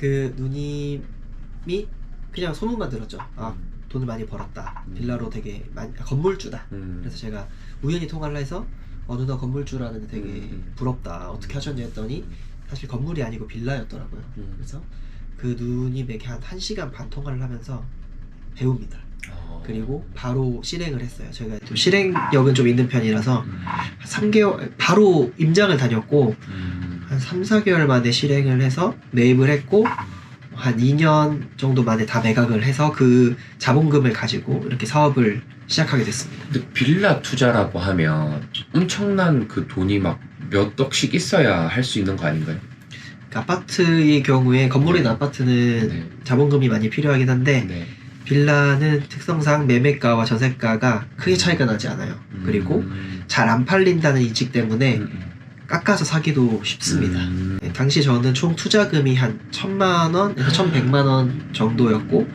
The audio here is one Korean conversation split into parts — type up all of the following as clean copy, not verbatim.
그 누님이 그냥 소문만 들었죠. 아, 돈을 많이 벌었다. 빌라로 되게 많이, 건물주다. 그래서 제가 우연히 통화를 해서 누나 건물주라는데 되게 부럽다. 어떻게 하셨냐 했더니 사실 건물이 아니고 빌라였더라고요. 그래서 그 누님에게 한 1시간 반 통화를 하면서 배웁니다. 그리고 바로 실행을 했어요. 제가 또 실행력은 좀 있는 편이라서 3개월 바로 임장을 다녔고 한 3, 4개월 만에 실행을 해서 매입을 했고 한 2년 정도 만에 다 매각을 해서 그 자본금을 가지고 이렇게 사업을 시작하게 됐습니다. 근데 빌라 투자라고 하면 엄청난 그 돈이 막 몇 억씩 있어야 할 수 있는 거 아닌가요? 그 아파트의 경우에 건물이나 아파트는 네. 자본금이 많이 필요하긴 한데 네. 빌라는 특성상 매매가와 전세가가 크게 차이가 나지 않아요. 그리고 잘 안 팔린다는 인식 때문에 깎아서 사기도 쉽습니다. 네, 당시 저는 총 투자금이 한 1,000만원에서 1,100만원 정도였고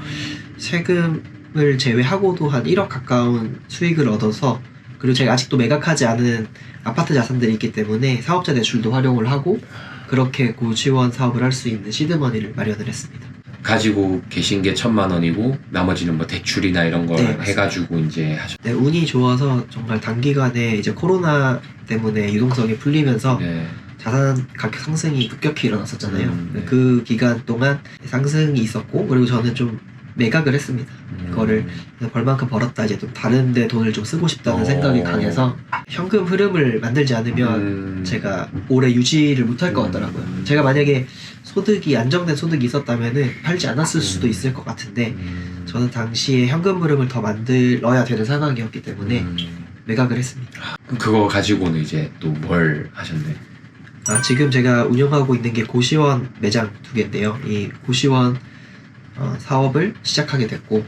세금을 제외하고도 한 1억 가까운 수익을 얻어서, 그리고 제가 아직도 매각하지 않은 아파트 자산들이 있기 때문에 사업자 대출도 활용을 하고 그렇게 고시원 사업을 할 수 있는 시드머니를 마련을 했습니다. 가지고 계신 게 1,000만 원이고 나머지는 뭐 대출이나 이런 걸 네, 해가지고 이제 하셨. 네, 운이 좋아서 정말 단기간에 이제 코로나 때문에 유동성이 풀리면서 네. 자산 가격 상승이 급격히 일어났었잖아요. 네. 그 기간 동안 상승이 있었고, 그리고 저는 좀 매각을 했습니다. 그거를 벌만큼 벌었다, 이제 좀 다른 데 돈을 좀 쓰고 싶다는 생각이 강해서 현금 흐름을 만들지 않으면 제가 오래 유지를 못할 것 같더라고요. 제가 만약에 소득이 안정된 소득이 있었다면은 팔지 않았을 수도 있을 것 같은데 저는 당시에 현금 흐름을 더 만들어야 되는 상황이었기 때문에 매각을 했습니다. 그거 가지고는 이제 또 뭘 하셨나요? 지금 제가 운영하고 있는 게 고시원 매장 2개인데요. 이 고시원 사업을 시작하게 됐고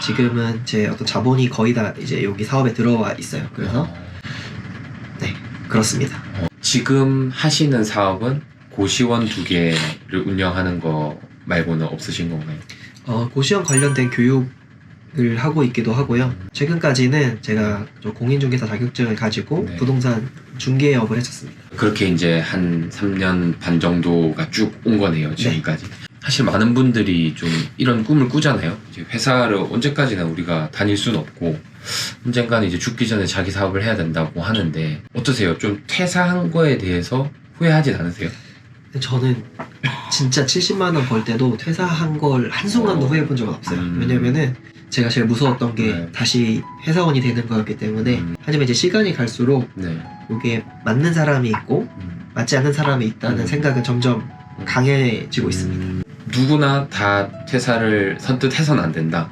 지금은 제 어떤 자본이 거의 다 이제 여기 사업에 들어와 있어요. 그래서 네, 그렇습니다. 지금 하시는 사업은 고시원 2개를 운영하는 거 말고는 없으신 건가요? 고시원 관련된 교육을 하고 있기도 하고요. 최근까지는 제가 공인중개사 자격증을 가지고 네. 부동산 중개업을 했었습니다. 그렇게 이제 한 3년 반 정도가 쭉 온 거네요, 지금까지. 사실 많은 분들이 좀 이런 꿈을 꾸잖아요. 이제 회사를 언제까지나 우리가 다닐 수는 없고 언젠가는 이제 죽기 전에 자기 사업을 해야 된다고 하는데 어떠세요? 좀 퇴사한 거에 대해서 후회하진 않으세요? 저는 진짜 70만 원 벌 때도 퇴사한 걸 한순간도 후회해 본 적은 없어요. 왜냐면은 제가 제일 무서웠던 게 네. 다시 회사원이 되는 거였기 때문에. 하지만 이제 시간이 갈수록 네. 이게 맞는 사람이 있고 맞지 않는 사람이 있다는 생각은 점점 강해지고 있습니다. 누구나 다 퇴사를 선뜻 해서는 안 된다.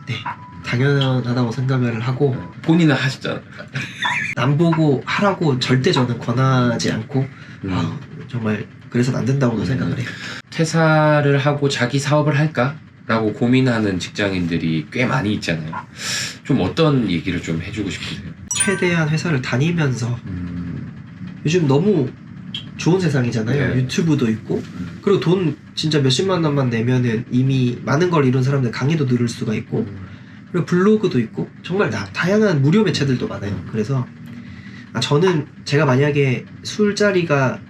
네, 당연하다고 생각을 하고 본인은 하셨잖아요. 남 보고 하라고 절대 저는 권하지 않고 정말 그래서는 안 된다고도 생각을 해요. 퇴사를 하고 자기 사업을 할까? 라고 고민하는 직장인들이 꽤 많이 있잖아요. 좀 어떤 얘기를 좀 해주고 싶으세요? 최대한 회사를 다니면서 요즘 너무 좋은 세상이잖아요. 네. 유튜브도 있고 그리고 돈 진짜 몇십만 원만 내면은 이미 많은 걸 이룬 사람들 강의도 들을 수가 있고 그리고 블로그도 있고 정말 다양한 무료 매체들도 많아요. 그래서 저는 제가 만약에 술자리가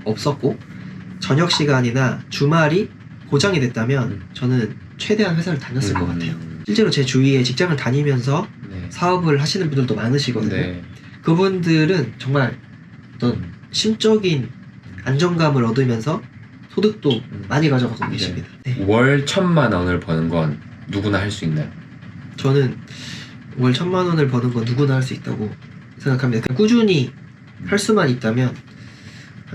없었고 저녁 시간이나 주말이 고정이 됐다면 저는 최대한 회사를 다녔을 것 같아요. 실제로 제 주위에 직장을 다니면서 네. 사업을 하시는 분들도 많으시거든요. 네. 그분들은 정말 어떤 심적인 안정감을 얻으면서 소득도 많이 가져가고 계십니다. 네. 월 1,000만 원을 버는 건 누구나 할 수 있나요? 저는 월 1,000만 원을 버는 건 누구나 할 수 있다고 생각합니다. 그냥 꾸준히 할 수만 있다면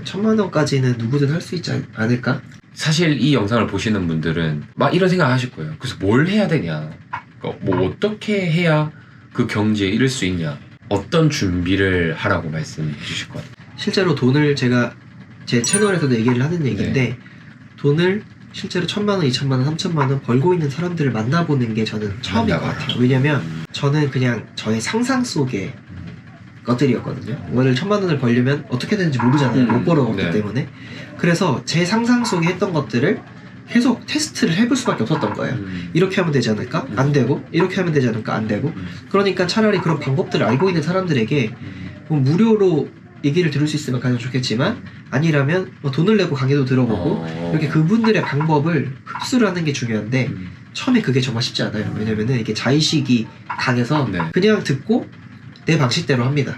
1,000만 원까지는 누구든 할 수 있지 않을까? 사실 이 영상을 보시는 분들은 막 이런 생각 하실 거예요. 그래서 뭘 해야 되냐? 그러니까 뭐 어떻게 해야 그 경지에 이를 수 있냐? 어떤 준비를 하라고 말씀해 주실 것 같아요? 실제로 돈을 제가 제 채널에서도 얘기를 하는 얘기인데 돈을 실제로 1,000만 원, 2,000만 원, 3,000만 원 벌고 있는 사람들을 만나보는 게 저는 처음인 것 같아요. 왜냐면 저는 그냥 저의 상상 속의 것들이었거든요. 오늘 1,000만 원을 벌려면 어떻게 되는지 모르잖아요. 못 벌어봤기 네. 때문에. 그래서 제 상상 속에 했던 것들을 계속 테스트를 해볼 수밖에 없었던 거예요. 이렇게 하면 되지 않을까? 안 되고 이렇게 하면 되지 않을까? 안 되고 그러니까 차라리 그런 방법들을 알고 있는 사람들에게 무료로 얘기를 들을 수 있으면 가장 좋겠지만 아니라면 뭐 돈을 내고 강의도 들어보고 이렇게 그분들의 방법을 흡수를 하는 게 중요한데 처음에 그게 정말 쉽지 않아요. 왜냐면은 이게 자의식이 강해서 네. 그냥 듣고 내 방식대로 합니다.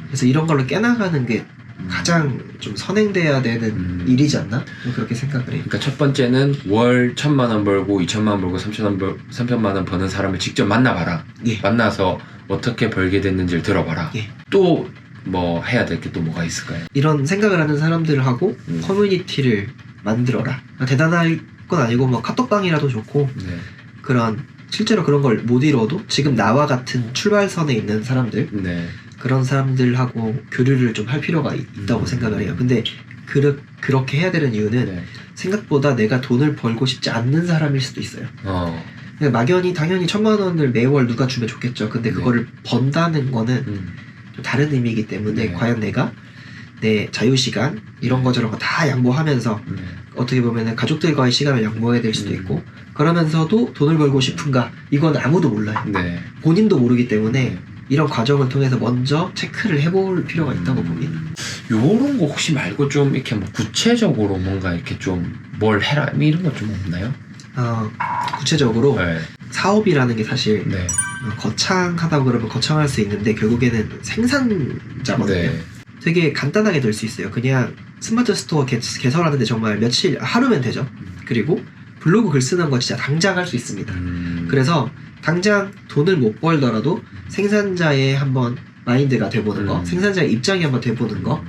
그래서 이런 걸로 깨나가는 게 가장 좀 선행돼야 되는 일이지 않나? 좀 그렇게 생각을 해요. 그러니까 첫 번째는 월 1,000만 원 벌고 2,000만 원 벌고 3,000만 원 버는 사람을 직접 만나봐라. 예. 만나서 어떻게 벌게 됐는지를 들어봐라. 예. 또 뭐 해야 될 게 또 뭐가 있을까요? 이런 생각을 하는 사람들하고 커뮤니티를 만들어라. 대단할 건 아니고 뭐 카톡방이라도 좋고 네. 그런 실제로 그런 걸 못 이뤄도 지금 나와 같은 출발선에 있는 사람들 네. 그런 사람들하고 교류를 좀 할 필요가 있다고 생각을 해요. 근데 그렇게 해야 되는 이유는 네. 생각보다 내가 돈을 벌고 싶지 않는 사람일 수도 있어요. 근데 막연히 당연히 1,000만 원을 매월 누가 주면 좋겠죠. 근데 그거를 번다는 거는 좀 다른 의미이기 때문에 네. 과연 내가 내 자유시간 이런 거 저런 거 다 양보하면서 어떻게 보면 가족들과의 시간을 양보해야 될 수도 있고 그러면서도 돈을 벌고 싶은가 이건 아무도 몰라요. 네. 본인도 모르기 때문에 이런 과정을 통해서 먼저 체크를 해볼 필요가 있다고 봅니다. 요런 거 혹시 말고 좀 이렇게 뭐 구체적으로 뭔가 이렇게 좀 뭘 해라 이런 거 좀 없나요? 구체적으로 네. 사업이라는 게 사실 네. 거창하다고 그러면 거창할 수 있는데 결국에는 생산자거든요. 네. 되게 간단하게 될 수 있어요. 그냥 스마트 스토어 개설하는데 정말 며칠, 하루면 되죠. 그리고 블로그 글 쓰는 거 진짜 당장 할 수 있습니다. 그래서 당장 돈을 못 벌더라도 생산자의 한번 마인드가 돼보는 거, 생산자의 입장이 한번 돼보는 거,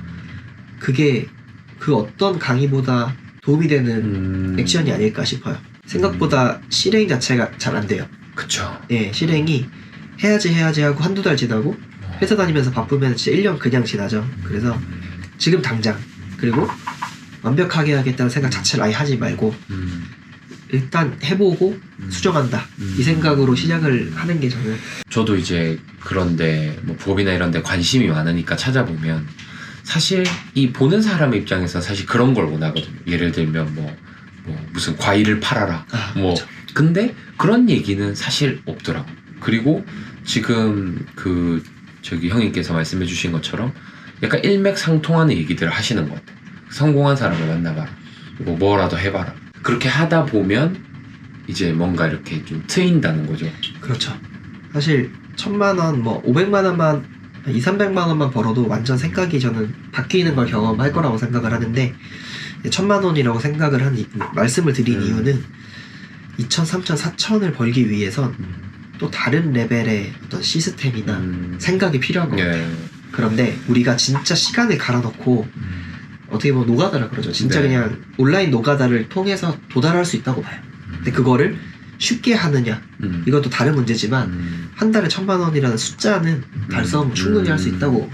그게 그 어떤 강의보다 도움이 되는 액션이 아닐까 싶어요. 생각보다 실행 자체가 잘 안 돼요. 그쵸. 예, 실행이 해야지 하고 한두 달 지나고 회사 다니면서 바쁘면 진짜 1년 그냥 지나죠. 그래서 지금 당장 그리고 완벽하게 하겠다는 생각 자체를 아예 하지 말고 일단 해보고 수정한다 이 생각으로 시작을 하는 게 저도 이제 그런데 뭐 부업이나 이런 데 관심이 많으니까 찾아보면 사실 이 보는 사람의 입장에서 사실 그런 걸 원하거든요. 예를 들면 뭐 무슨 과일을 팔아라 뭐 그렇죠. 근데 그런 얘기는 사실 없더라고. 그리고 지금 그 저기 형님께서 말씀해 주신 것처럼 약간 일맥상통하는 얘기들을 하시는 것 같아요. 성공한 사람을 만나봐라. 뭐라도 해봐라. 그렇게 하다 보면 이제 뭔가 이렇게 좀 트인다는 거죠. 그렇죠. 사실 1,000만 원, 뭐 500만 원만 200~300만 원만 벌어도 완전 생각이 저는 바뀌는 걸 경험할 거라고 생각을 하는데 1,000만 원이라고 생각을 말씀을 드린 이유는 2,000, 3,000, 4,000을 벌기 위해선 또 다른 레벨의 어떤 시스템이나 생각이 필요한 것 같아요. 그런데 우리가 진짜 시간을 갈아넣고 어떻게 보면 노가다라 그러죠. 진짜 네. 그냥 온라인 노가다를 통해서 도달할 수 있다고 봐요. 근데 그거를 쉽게 하느냐 이것도 다른 문제지만 한 달에 1,000만 원이라는 숫자는 달성 충분히 할 수 있다고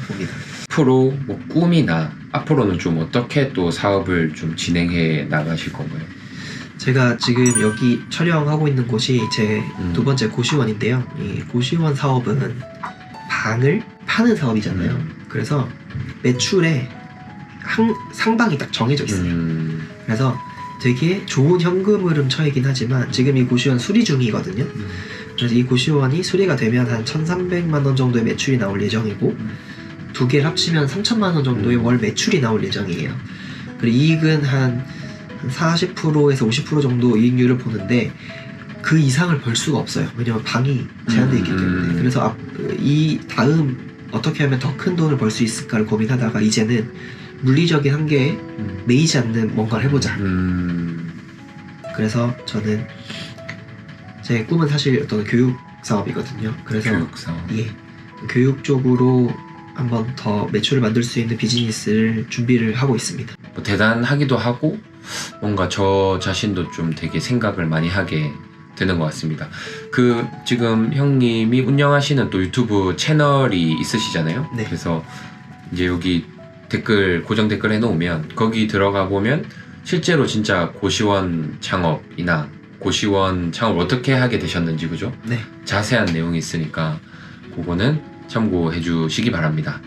봅니다. 앞으로 뭐 꿈이나 앞으로는 좀 어떻게 또 사업을 좀 진행해 나가실 건가요? 제가 지금 여기 촬영하고 있는 곳이 제 두 번째 고시원인데요. 이 고시원 사업은 방을 파는 사업이잖아요. 그래서 매출에 상방이 딱 정해져 있어요. 그래서 되게 좋은 현금 흐름 처이긴 하지만 지금 이 고시원 수리 중이거든요. 그래서 이 고시원이 수리가 되면 한 1,300만 원 정도의 매출이 나올 예정이고 두 개를 합치면 3,000만 원 정도의 월 매출이 나올 예정이에요. 그리고 이익은 한 40%에서 50% 정도 이익률을 보는데 그 이상을 벌 수가 없어요. 왜냐면 방이 제한되어 있기 때문에. 그래서 이 다음 어떻게 하면 더 큰 돈을 벌 수 있을까를 고민하다가 이제는 물리적인 한계에 매이지 않는 뭔가를 해보자. 그래서 저는 제 꿈은 사실 어떤 교육 사업이거든요. 그래서 교육 사업. 예, 교육 쪽으로 한번 더 매출을 만들 수 있는 비즈니스를 준비를 하고 있습니다. 뭐 대단하기도 하고 뭔가 저 자신도 좀 되게 생각을 많이 하게 되는 것 같습니다. 그 지금 형님이 운영하시는 또 유튜브 채널이 있으시잖아요. 네. 그래서 이제 여기 고정 댓글 해놓으면 거기 들어가 보면 실제로 진짜 고시원 창업이나 고시원 창업을 어떻게 하게 되셨는지 그죠? 네. 자세한 내용이 있으니까 그거는 참고해 주시기 바랍니다.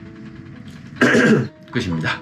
끝입니다.